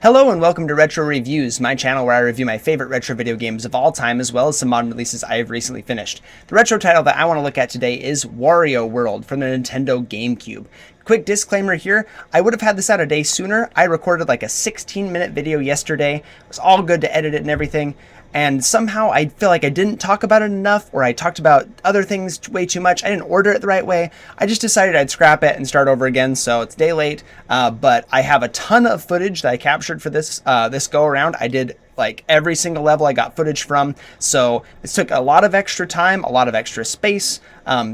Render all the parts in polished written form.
Hello and welcome to Retro Reviews, my channel where I review my favorite retro video games of all time as well as some modern releases I have recently finished. The retro title that I want to look at today is WarioWorld from the Nintendo GameCube. Quick disclaimer here, I would have had this out a day sooner. I recorded like a 16-minute video yesterday. It was all good to edit it and everything. And somehow I feel like I didn't talk about it enough, or I talked about other things way too much. I didn't order it the right way. I just decided I'd scrap it and start over again, so it's a day late. But I have a ton of footage that I captured for this go around. I did like every single level I got footage from, so it took a lot of extra time, a lot of extra space,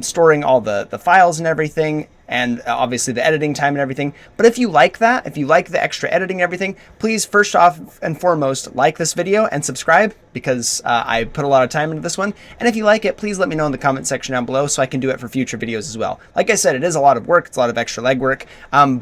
storing all the files and everything, and obviously the editing time and everything. But if you like that, if you like the extra editing and everything, please first off and foremost like this video and subscribe, because I put a lot of time into this one. And if you like it, please let me know in the comment section down below so I can do it for future videos as well. Like I said, it is a lot of work, it's a lot of extra legwork,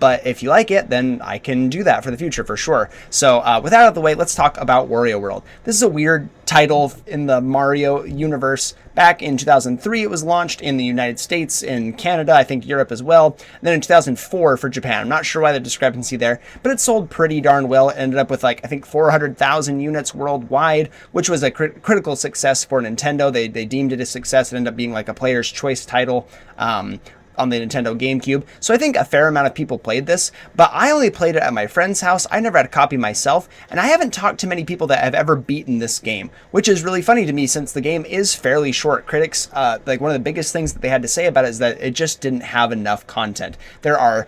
but if you like it, then I can do that for the future for sure. So with that out of the way, let's talk about WarioWorld. This is a weird title in the Mario universe. Back in 2003, it was launched in the United States, in Canada, I think Europe as well. And then in 2004 for Japan. I'm not sure why the discrepancy there, but it sold pretty darn well. It ended up with like, I think 400,000 units worldwide, which was a critical success for Nintendo. They deemed it a success. It ended up being like a player's choice title on the Nintendo GameCube. So I think a fair amount of people played this, but I only played it at my friend's house. I never had a copy myself, and I haven't talked to many people that have ever beaten this game, which is really funny to me since the game is fairly short. Critics, like one of the biggest things that they had to say about it is that it just didn't have enough content. There are,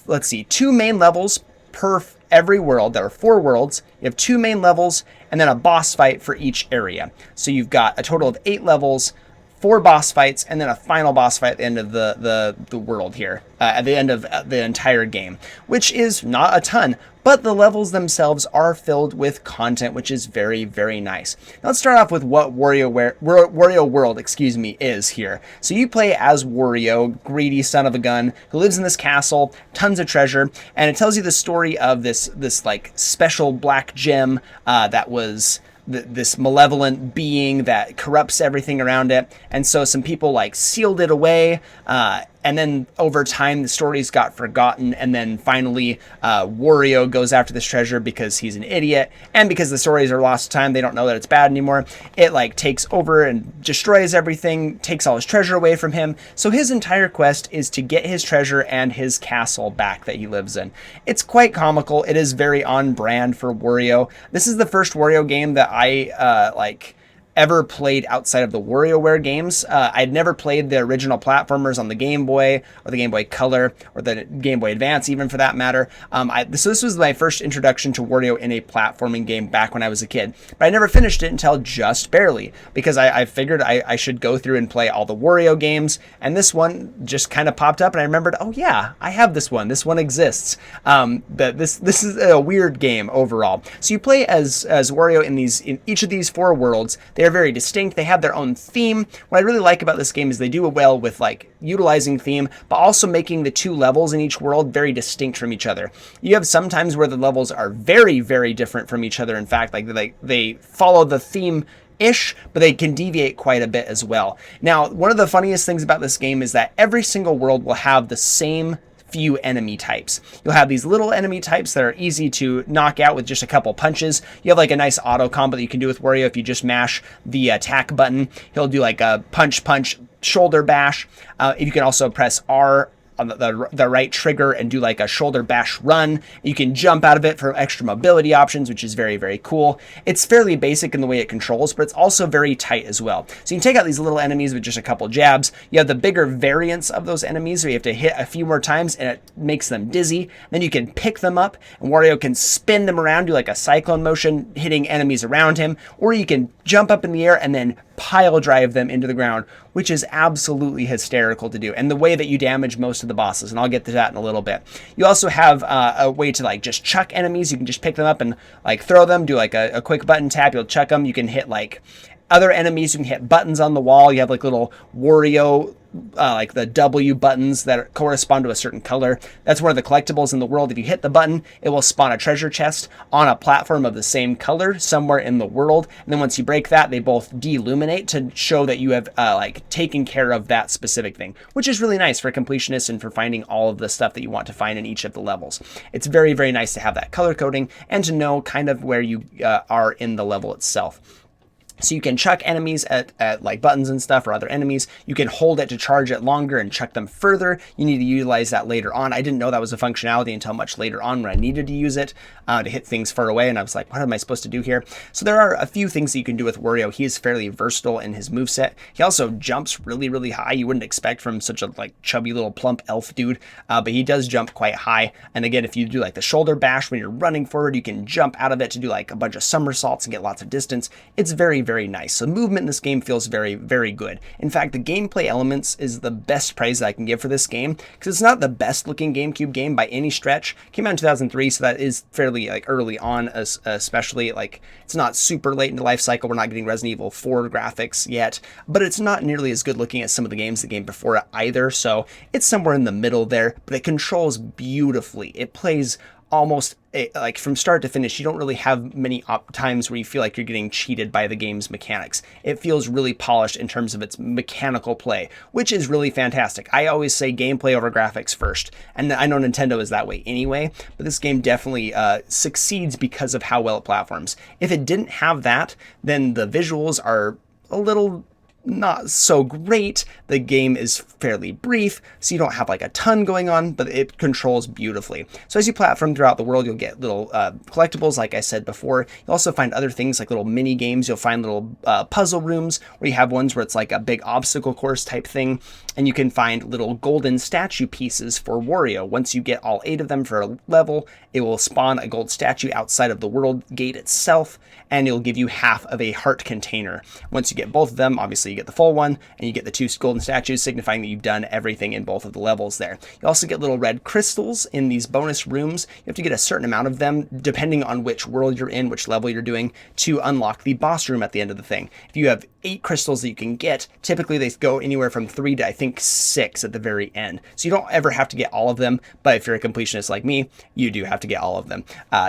let's see, 2 main levels per every world. There are 4 worlds. You have 2 main levels and then a boss fight for each area. So you've got a total of 8 levels, 4 boss fights, and then a final boss fight at the end of the world here, at the end of the entire game, which is not a ton, but the levels themselves are filled with content, which is very, very nice. Now let's start off with what WarioWorld, is here. So you play as Wario, greedy son of a gun, who lives in this castle, tons of treasure, and it tells you the story of this like special black gem that was this malevolent being that corrupts everything around it. And so some people like sealed it away, and then over time the stories got forgotten, and then finally Wario goes after this treasure because he's an idiot, and because the stories are lost to time, they don't know that it's bad anymore. It like takes over and destroys everything, takes all his treasure away from him. So his entire quest is to get his treasure and his castle back that he lives in. It's quite comical. It is very on brand for Wario. This is the first Wario game that I ever played outside of the WarioWare games. I'd never played the original platformers on the Game Boy or the Game Boy Color or the Game Boy Advance, even for that matter. So this was my first introduction to Wario in a platforming game back when I was a kid. But I never finished it until just barely, because I figured I should go through and play all the Wario games, and this one just kind of popped up, and I remembered, oh yeah, I have this one. This one exists. But this is a weird game overall. So you play as Wario in each of these 4 worlds. They are very distinct. They have their own theme. What I really like about this game is they do it well with like utilizing theme, but also making the 2 levels in each world very distinct from each other. You have sometimes where the levels are very, very different from each other. In fact, like they follow the theme ish, but they can deviate quite a bit as well. Now, one of the funniest things about this game is that every single world will have the same few enemy types. You'll have these little enemy types that are easy to knock out with just a couple punches. You have like a nice auto combo that you can do with Wario. If you just mash the attack button, he'll do like a punch, shoulder bash. You can also press R on the right trigger and do like a shoulder bash run. You can jump out of it for extra mobility options, which is very, very cool. It's fairly basic in the way it controls, but it's also very tight as well. So you can take out these little enemies with just a couple jabs. You have the bigger variants of those enemies where you have to hit a few more times and it makes them dizzy. Then you can pick them up and Wario can spin them around, do like a cyclone motion, hitting enemies around him, or you can jump up in the air and then pile drive them into the ground, which is absolutely hysterical to do, and the way that you damage most of the bosses, and I'll get to that in a little bit. You also have a way to like just chuck enemies. You can just pick them up and like throw them, do like a quick button tap, you'll chuck them. You can hit like Other enemies, you can hit buttons on the wall. You have like little Wario, like the W buttons that correspond to a certain color. That's one of the collectibles in the world. If you hit the button, it will spawn a treasure chest on a platform of the same color somewhere in the world. And then once you break that, they both deluminate to show that you have like taken care of that specific thing, which is really nice for completionists and for finding all of the stuff that you want to find in each of the levels. It's very, very nice to have that color coding and to know kind of where you are in the level itself. So you can chuck enemies at like buttons and stuff, or other enemies. You can hold it to charge it longer and chuck them further. You need to utilize that later on. I didn't know that was a functionality until much later on when I needed to use it to hit things far away. And I was like, what am I supposed to do here? So there are a few things that you can do with Wario. He is fairly versatile in his moveset. He also jumps really, really high. You wouldn't expect from such a like chubby little plump elf dude, but he does jump quite high. And again, if you do like the shoulder bash when you're running forward, you can jump out of it to do like a bunch of somersaults and get lots of distance. It's very, very nice. So movement in this game feels very, very good. In fact, the gameplay elements is the best praise that I can give for this game, because it's not the best looking GameCube game by any stretch. It came out in 2003, so that is fairly like early on, especially like it's not super late in the life cycle. We're not getting Resident Evil 4 graphics yet, but it's not nearly as good looking as some of the games that came before it either. So it's somewhere in the middle there, but it controls beautifully. It plays almost like from start to finish. You don't really have many times where you feel like you're getting cheated by the game's mechanics. It feels really polished in terms of its mechanical play, which is really fantastic. I always say gameplay over graphics first, and I know Nintendo is that way anyway, but this game definitely succeeds because of how well it platforms. If it didn't have that, then the visuals are a little not so great. The game is fairly brief, so you don't have like a ton going on, but it controls beautifully. So as you platform throughout the world, you'll get little collectibles, like I said before. You'll also find other things like little mini games. You'll find little puzzle rooms where you have ones where it's like a big obstacle course type thing, and you can find little golden statue pieces for Wario. Once you get all 8 of them for a level, it will spawn a gold statue outside of the world gate itself, and it'll give you half of a heart container. Once you get both of them, obviously you get the full one, and you get the 2 golden statues, signifying that you've done everything in both of the levels there. You also get little red crystals in these bonus rooms. You have to get a certain amount of them, depending on which world you're in, which level you're doing, to unlock the boss room at the end of the thing. If you have 8 crystals that you can get, typically they go anywhere from 3 to I think 6 at the very end. So you don't ever have to get all of them, but if you're a completionist like me, you do have to get all of them.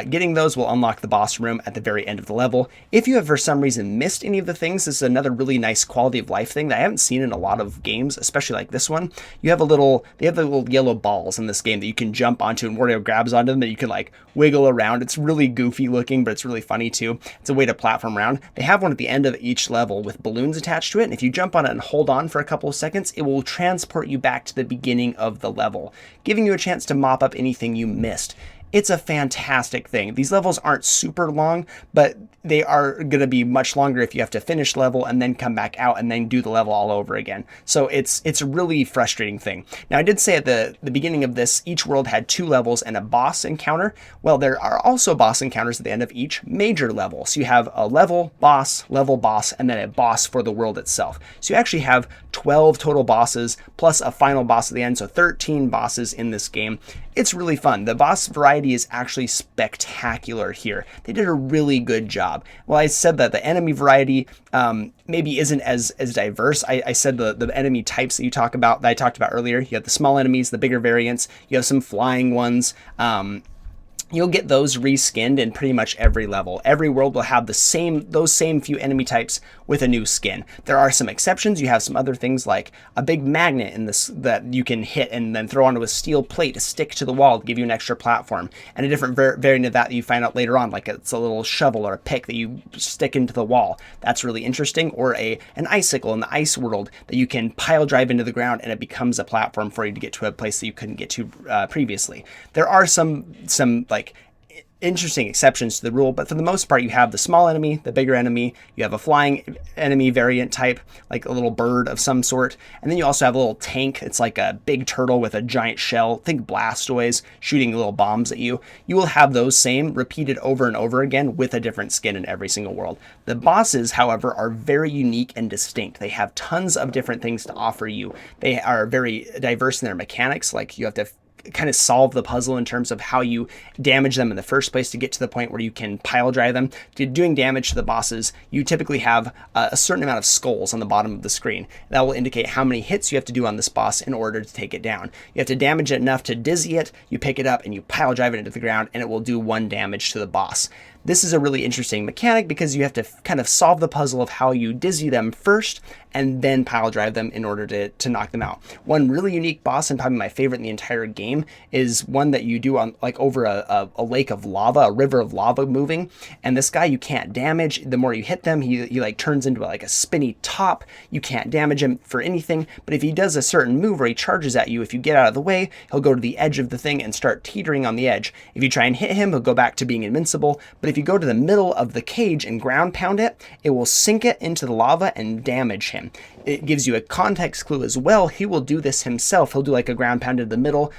Getting those will unlock the boss room at the very end of the level. If you have for some reason missed any of the things, this is another really nice quality of life thing that I haven't seen in a lot of games, especially like this one. They have the little yellow balls in this game that you can jump onto, and Wario grabs onto them that you can like wiggle around. It's really goofy looking, but it's really funny too. It's a way to platform around. They have one at the end of each level with balloons attached to it, and if you jump on it and hold on for a couple of seconds, it will transport you back to the beginning of the level, giving you a chance to mop up anything you missed. It's a fantastic thing. These levels aren't super long, but they are going to be much longer if you have to finish level and then come back out and then do the level all over again. So it's a really frustrating thing. Now, I did say at the beginning of this, each world had 2 levels and a boss encounter. Well, there are also boss encounters at the end of each major level. So you have a level boss, and then a boss for the world itself. So you actually have 12 total bosses plus a final boss at the end. So 13 bosses in this game. It's really fun. The boss variety is actually spectacular here. They did a really good job. Well, I said that the enemy variety maybe isn't as diverse. I said the enemy types that I talked about earlier. You have the small enemies, the bigger variants. You have some flying ones. You'll get those reskinned in pretty much every level. Every world will have those same few enemy types with a new skin. There are some exceptions. You have some other things like a big magnet in this that you can hit and then throw onto a steel plate to stick to the wall to give you an extra platform. And a different variant of that you find out later on, like it's a little shovel or a pick that you stick into the wall. That's really interesting. Or an icicle in the ice world that you can pile drive into the ground and it becomes a platform for you to get to a place that you couldn't get to previously. There are some like interesting exceptions to the rule, but for the most part, you have the small enemy, the bigger enemy, you have a flying enemy variant type, like a little bird of some sort, and then you also have a little tank. It's like a big turtle with a giant shell. Think Blastoise shooting little bombs at you. You will have those same repeated over and over again with a different skin in every single world. The bosses, however, are very unique and distinct. They have tons of different things to offer you. They are very diverse in their mechanics, like you have to kind of solve the puzzle in terms of how you damage them in the first place to get to the point where you can pile drive them. Doing damage to the bosses, you typically have a certain amount of skulls on the bottom of the screen. That will indicate how many hits you have to do on this boss in order to take it down. You have to damage it enough to dizzy it, you pick it up and you pile drive it into the ground, and it will do 1 damage to the boss. This is a really interesting mechanic because you have to kind of solve the puzzle of how you dizzy them first and then pile drive them in order to knock them out. One really unique boss, and probably my favorite in the entire game, is one that you do on like over a lake of lava, a river of lava moving. And this guy you can't damage. The more you hit them, he like turns into like a spinny top. You can't damage him for anything. But if he does a certain move where he charges at you, if you get out of the way, he'll go to the edge of the thing and start teetering on the edge. If you try and hit him, he'll go back to being invincible. But if you go to the middle of the cage and ground pound it, it will sink it into the lava and damage him. It gives you a context clue as well. He will do this himself. He'll do like a ground pound to the middle,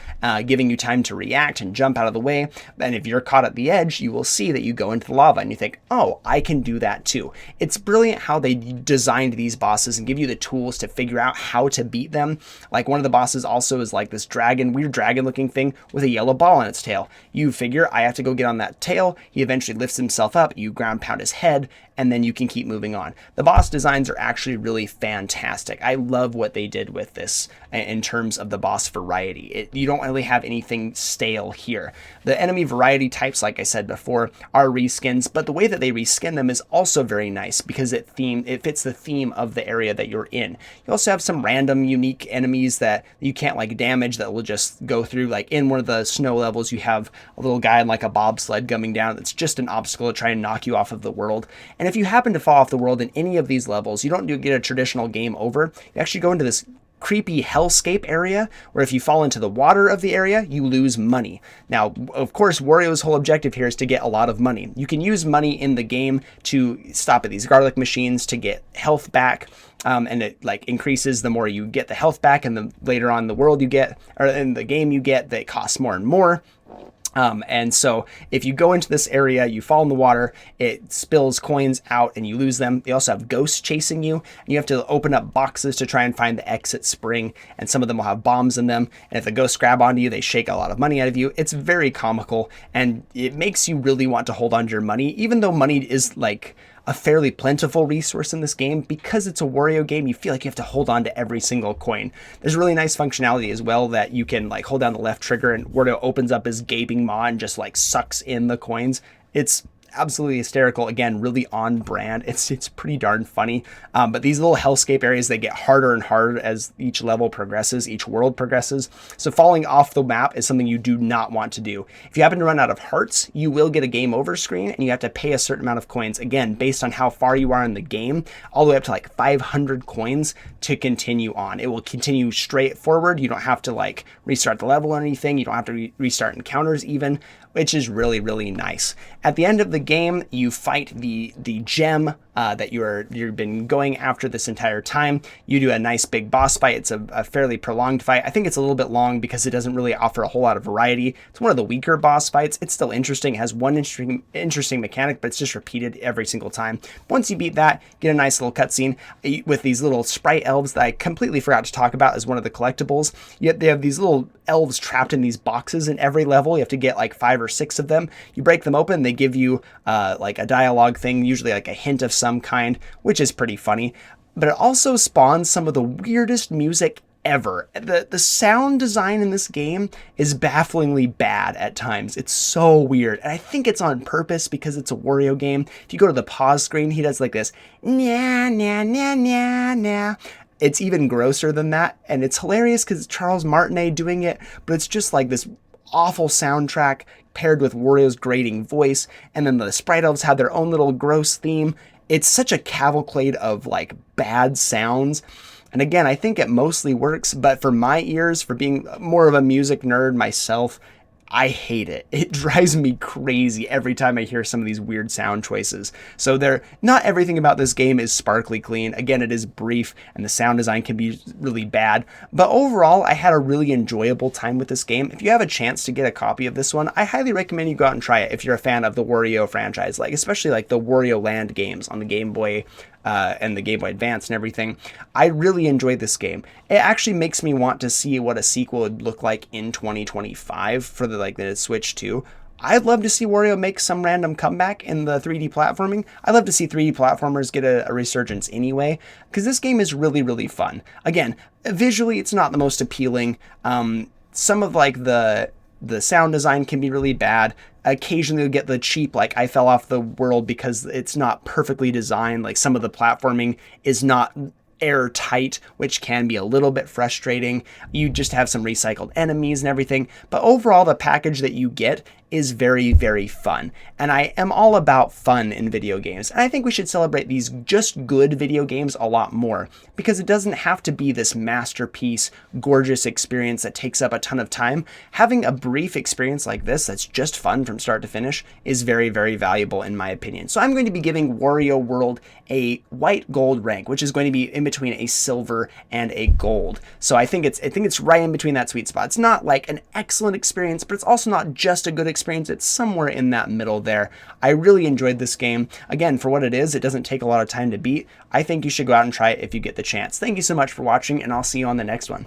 giving you time to react and jump out of the way. And if you're caught at the edge, you will see that you go into the lava and you think, oh, I can do that too. It's brilliant how they designed these bosses and give you the tools to figure out how to beat them. Like one of the bosses also is like this weird dragon looking thing with a yellow ball on its tail. You figure, I have to go get on that tail. He eventually lifts himself up. You ground pound his head, and then you can keep moving on. The boss designs are actually really fantastic. I love what they did with this in terms of the boss variety. You don't really have anything stale here. The enemy variety types, like I said before, are reskins, but the way that they reskin them is also very nice because it fits the theme of the area that you're in. You also have some random unique enemies that you can't like damage that will just go through. Like in one of the snow levels, you have a little guy in like a bobsled coming down that's just an obstacle to try and knock you off of the world. And if you happen to fall off the world in any of these levels, you don't get a traditional game over. You actually go into this creepy hellscape area where if you fall into the water of the area, you lose money. Now, of course, Wario's whole objective here is to get a lot of money. You can use money in the game to stop at these garlic machines to get health back. And it like increases the more you get the health back, and the later on in the world you get, or in the game you get, that costs more and more. And so if you go into this area, you fall in the water, it spills coins out and you lose them. They also have ghosts chasing you, and you have to open up boxes to try and find the exit spring, and some of them will have bombs in them. And if the ghosts grab onto you, they shake a lot of money out of you. It's very comical, and it makes you really want to hold on to your money, even though money is like a fairly plentiful resource in this game. Because it's a Wario game, you feel like you have to hold on to every single coin. There's really nice functionality as well that you can like hold down the left trigger and Wario opens up his gaping maw and just like sucks in the coins. It's absolutely hysterical. Again, really on brand. It's pretty darn funny. But these little hellscape areas, they get harder and harder as each level progresses, each world progresses. So falling off the map is something you do not want to do. If you happen to run out of hearts, you will get a game over screen, and you have to pay a certain amount of coins, again, based on how far you are in the game, all the way up to like 500 coins to continue on. It will continue straight forward. You don't have to like restart the level or anything. You don't have to restart encounters even, which is really, really nice. At the end of the game, you fight the gem that you've been going after this entire time. You do a nice big boss fight. It's a fairly prolonged fight. I think it's a little bit long because it doesn't really offer a whole lot of variety. It's one of the weaker boss fights. It's still interesting. It has one interesting mechanic, but it's just repeated every single time. Once you beat that, get a nice little cutscene with these little sprite elves that I completely forgot to talk about as one of the collectibles. Yet they have these little elves trapped in these boxes in every level. You have to get like 5 or 6 of them. You break them open, they give you like a dialogue thing, usually like a hint of some kind, which is pretty funny. But it also spawns some of the weirdest music ever. The sound design in this game is bafflingly bad at times. It's so weird. And I think it's on purpose because it's a Wario game. If you go to the pause screen, he does like this, nah, nah, nah, nah, nah. It's even grosser than that. And it's hilarious because it's Charles Martinet doing it, but it's just like this awful soundtrack paired with Wario's grating voice. And then the sprite elves have their own little gross theme. It's such a cavalcade of like bad sounds. And again, I think it mostly works, but for my ears, for being more of a music nerd myself, I hate it. It drives me crazy every time I hear some of these weird sound choices. So not everything about this game is sparkly clean. Again, it is brief and the sound design can be really bad. But overall, I had a really enjoyable time with this game. If you have a chance to get a copy of this one, I highly recommend you go out and try it if you're a fan of the Wario franchise, like especially like the Wario Land games on the Game Boy and the Game Boy Advance and everything. I really enjoyed this game. It actually makes me want to see what a sequel would look like in 2025 for the Switch 2. I'd love to see Wario make some random comeback in the 3D platforming. I'd love to see 3D platformers get a resurgence anyway, because this game is really, really fun. Again, visually, it's not the most appealing. Some of the sound design can be really bad. Occasionally you'll get the cheap, like I fell off the world because it's not perfectly designed. Like some of the platforming is not airtight, which can be a little bit frustrating. You just have some recycled enemies and everything. But overall, the package that you get is very, very fun. And I am all about fun in video games. And I think we should celebrate these just good video games a lot more, because it doesn't have to be this masterpiece, gorgeous experience that takes up a ton of time. Having a brief experience like this that's just fun from start to finish is very, very valuable in my opinion. So I'm going to be giving WarioWorld a white gold rank, which is going to be in between a silver and a gold. So I think it's right in between that sweet spot. It's not like an excellent experience, but it's also not just a good experience. It's somewhere in that middle there. I really enjoyed this game. Again, for what it is, it doesn't take a lot of time to beat. I think you should go out and try it if you get the chance. Thank you so much for watching, and I'll see you on the next one.